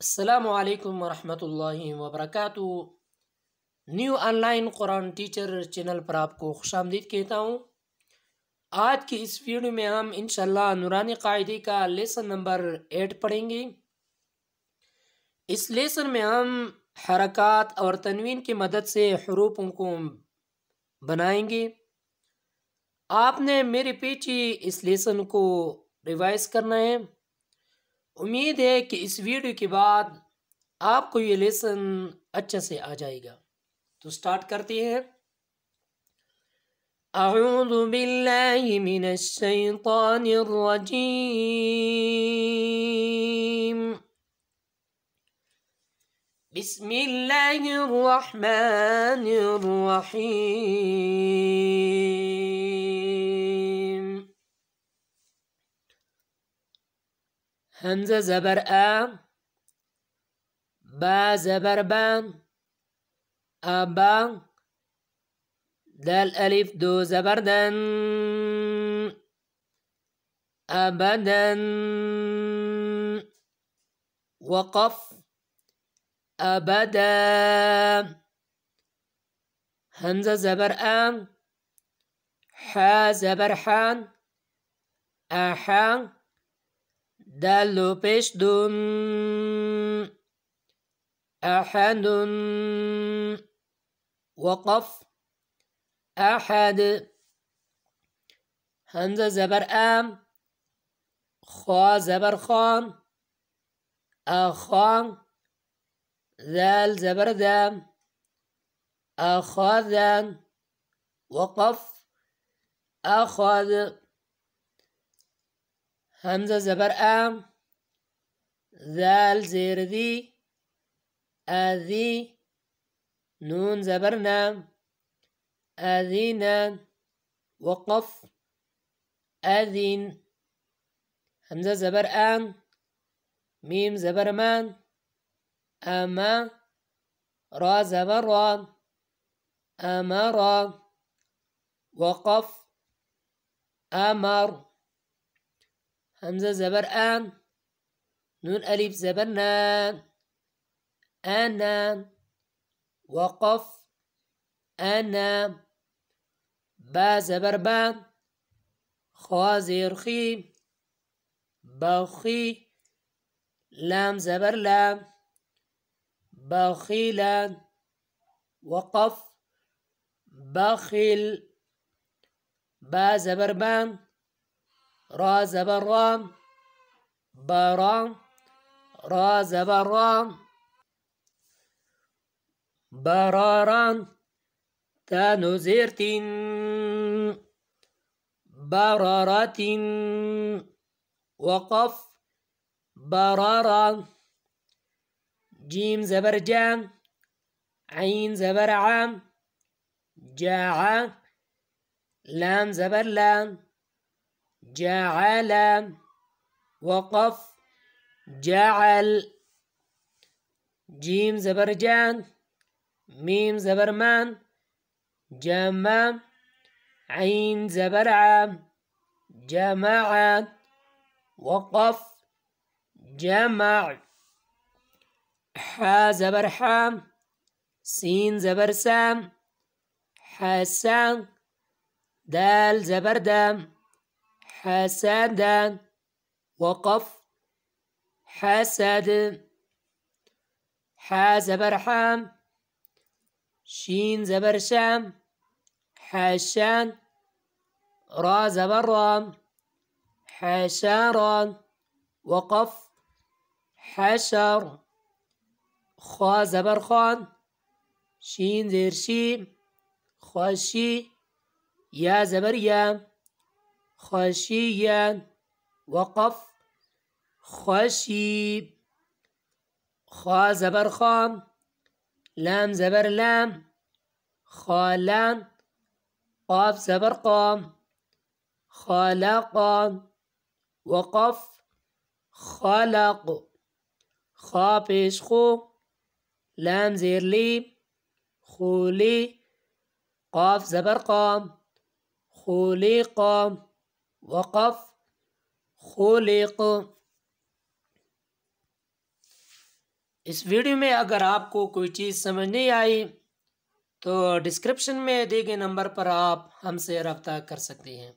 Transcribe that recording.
अस्सलामु अलैकुम वरहमतुल्लाहि वबरकातुहू। New online Quran teacher channel पर आपको खुशामदीद कहता हूँ। आज की इस वीडियो में हम इंशाल्लाह नूरानी कायदे का लेसन नंबर 8 पढ़ेंगे। इस लेसन में हम हरकत और तनवीन की मदद से हरूफों को बनाएंगे। आपने मेरे पीछे इस लेसन को रिवाइज करना है। उम्मीद है कि इस वीडियो के बाद आपको ये लेसन अच्छे से आ जाएगा। तो स्टार्ट करते हैं। अऊज़ु बिल्लाहि मिनश शैतानिर रजीम। बिस्मिल्लाहिर रहमानिर रहीम। हमज़ा ज़बर आ, बा ज़बर बा, अबा, दाल अलिफ दो ज़बरदन, अबदन, वक़फ, अबदा, हमज़ा ज़बर आ, हा ज़बर हान, आहा, दाल दो पेश दुन, अहदुन, वक़फ, अहद, हमज़ा ज़बर आम, खा ज़बर खान, अखान, ज़ाल ज़बर दाम, अखाज़न, वक़फ, अखाज़, हमज़ा ज़बर आम, ज़ाल ज़ेर दी, अज़ी, नून ज़बर नाम, अज़ीना, वक़फ, अज़ीन, हमज़ा ज़बर आन, मीम ज़बर मान, अमा, रा ज़बर रा, अमरा, वक़फ, अमर, हमज़ा ज़बर आन, नून अलिफ ज़बर नान, अना, वक़फ, अना, बा ज़बर बा, खा ज़ेर खी, बखी, लाम ज़बर लाम, बखीला, वक़फ, बखिल, बा ज़बर बाम, रा ज़बर राम, बराम, रा ज़बर राम, बरारान, तानो ज़ेर तीन, बरारातिन, वक़फ, बरारा, जीम ज़बर जाम, عين زبر عام، جاع، لام زبر لام، جعل، وقف، جعل، جيم زبر جان، ميم زبر مان، جمع، عين زبر عام، جمع، وقف، جمع، حا زبر حام، سين زبر سام، حسان، دال زبر دام، حسدا، وقف، حسد، حا زبر حام، شين زبر شام، حشان، را زبر رام، حشاران، وقف، حشر، خا زبر خان، شين زير شيم، خشي، يا زبر يام، خشيا، وقف، خشيب، خا زبر خام، لام زبر لام، خالان، قاف زبر قام، خلقان، وقف، خلق، خا پیش خو، لام زیر لیم، خولی، قاف زبر قام، خلق، وقف، خلق. इस वीडियो में अगर आपको कोई चीज़ समझ नहीं आई तो डिस्क्रिप्शन में दिए गए नंबर पर आप हमसे रब्ता कर सकते हैं।